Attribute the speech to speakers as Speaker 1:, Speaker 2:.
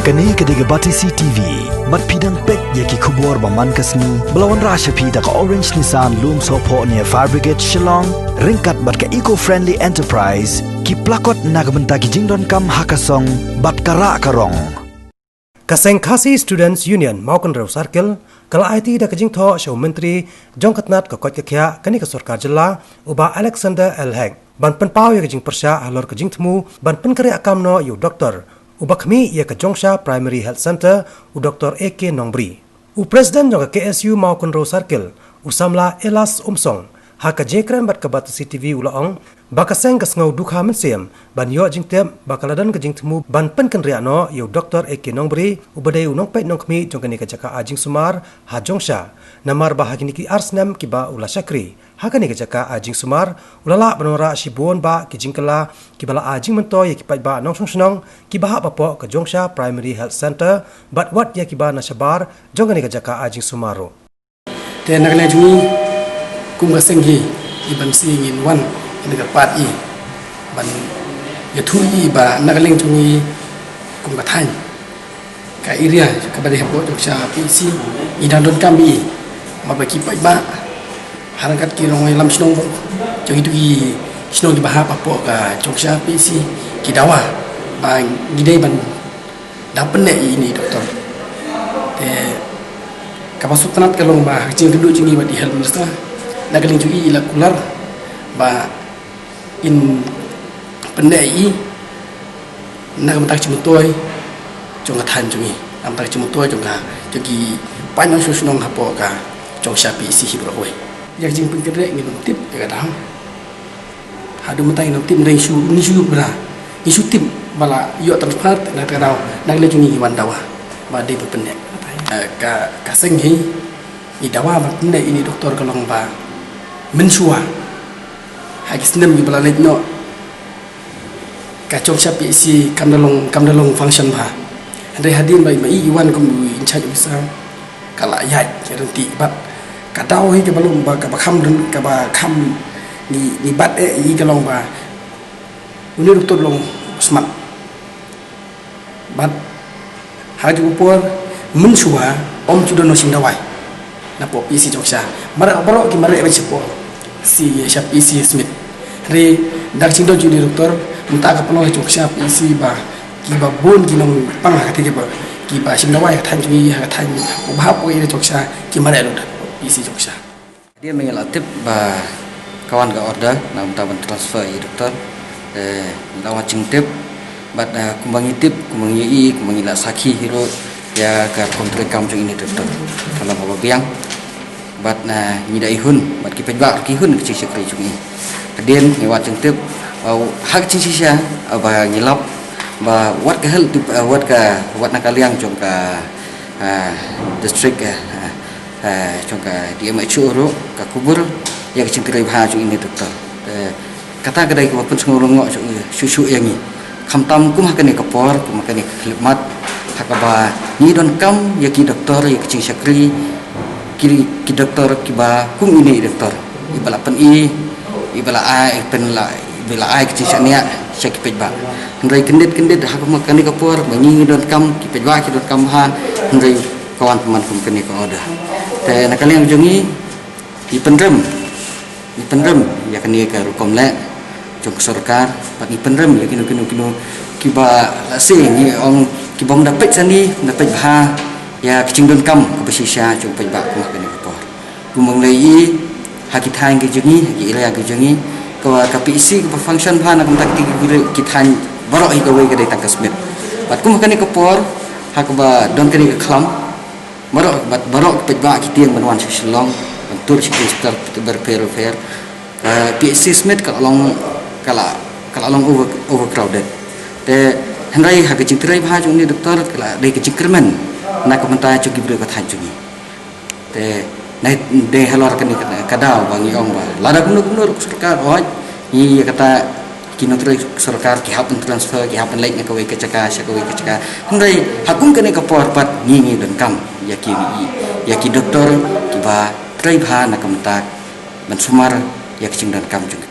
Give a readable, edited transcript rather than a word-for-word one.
Speaker 1: Kani kediga bati CTV, mat pidang pek yaki kubur baman kasni, belawan rasha pida ka Orange Nissan Loom Sopo near Fire Brigade Shillong, ringkat bat ka eco-friendly enterprise, ki plakot nagamenta ki jingdon kam hakasong, bat kara karong.
Speaker 2: Kaseng Khasi Students Union Maukan Raw Circle, kala IT da kajing tho show menteri jongkatnat ka kot kya kani ka sarkar jilla uba Alexander Elheng. Ban penpau ya kajing persya alor kajing temu ban penkari akamno yu doktor. Ubakmi ia ke Jongsha Primary Health Center u Dr. AK Nongbri. U Presiden jong KSU Maukan Raw Circle usamla Elas Umsong ha ka jekran bat ka bat CTV ulaong bakaseng ka sngau dukha mensiam ban yo jingtem bakaladan ka jingtemu ban penken riano yu Dr. AK Nongbri u badai u nongpet nongkmi jong kani ka jaka ajing sumar ha Jongsha namar bahagini ki arsnam ki ba ula Syakri ha kani ka jaka ajing sumar ulala banora sibon ba ki jingkala ki bala ajing mento ya ki pai ba nong snong ki ba bapo ka Jongsha Primary Health Center bat wat ya ki ba nasabar jong kani ka jaka ajing sumaro
Speaker 3: te nagle jumi kum gasenghi iban singin wan ina pat i ban ya thu i ba nagaleng jumi kum ga than ka area ka ba de hapo Jongsha PC idang don kambi ma ba ki pai ba harakat ki rong lam snong jong itu i snong di ba hapo ka Jongsha PC ki dawa ba gidai ban dapen ini doktor te kapasut tanat kalong ba jing kedua jingi ba di health minister nagaling jui ila kular ba in pendai nagam tak cimutoi jong athan jui am tak cimutoi jong ga jogi panong susnong hapo ka Jongsha PC hibroi yak jing pengkere ngi tip ga dam hadu matai no tim dai su ni su bra isu tim bala yo transfer na tarau nagle jungi wan dawa ba dei pendek ka senghi i dawa ba pendek ini doktor kalong ba mensua hagis nem gi bala no ka Jongsha PC kam dalong function ba andre hadin bai mai iwan kum in charge bisa kala yai renti bat ka daw hi ke balum ba ka ba kham ni bat i kalong ba uni doktor long smart bat haju por mensua om chudono sindawai na po PC Jongsha mara baro ki mara ba sipo si Jongsha PC Smith re dak chindo judi doktor munta ka pano Jongsha PC ba ki ba bon ki nong pang ha te ba ki ba sindawai ka thanji ha than ba po ire Jongsha ki mara lo PC Jongsha
Speaker 4: dia mengelatip ba kawan ga order na munta transfer i doktor lawan cingtip bat kumbangi tip kumbangi la sakhi hero ya ka kontrak kam jong ini doktor kalau bawa biang bat na nyida ihun bat ki pejba ki hun ki sekri jong ini kedien ngewat cengtip au hak cinsisya ba ngilap ba wat ka hel wat na kaliang jong ka district jong ka dia mai churo ka kubur ya cengtip ha jong ini doktor kata kedai ko pun ngurung jong susu yang ni khamtam kum hakane kapor kum hakane khilmat hakaba ni don kam yaki doktor yaki syakri ki doktor kiba kum ini doktor ibala pen ibala ai pen la ibala ai ki syania syaki pejba ndai kendet hakama kani kapor banyi don kam ki pejba ki don kam ha ndai kawan teman kum kani ko oda te nakali yang jongi ipendrem yakni ka rukom le jong sarkar bagi penrem ya kino kiba lasing ni ong kibong dapat sani dapat bah ya kecingdon kam ke pesisya jong pejba ko kene ko kumong lei hakithan ke jengi ki ila ke jengi ko KPC ko function bah na kontak ti kithan baro hi gawe ke datang kasmit bat kum kene ko por hakba don kene ke klam baro pejba kitiang banwan Shillong tur sekitar berfer PSC Smith kalau overcrowded te hendrai ha kecing trai bha jong ni doktor kala dei kecing kermen na ko menta chu gibre ko than jungi te nai de halor kan kadau bangi ong ba lada gunur sarkar oj ni kata kino trai sarkar ki hapen transfer ki hapen lek na ko ke caka hendrai hakum kan ka por pat ni don kam yaki doktor ki ba trai bha na ko menta men sumar ya kecing dan kam jungi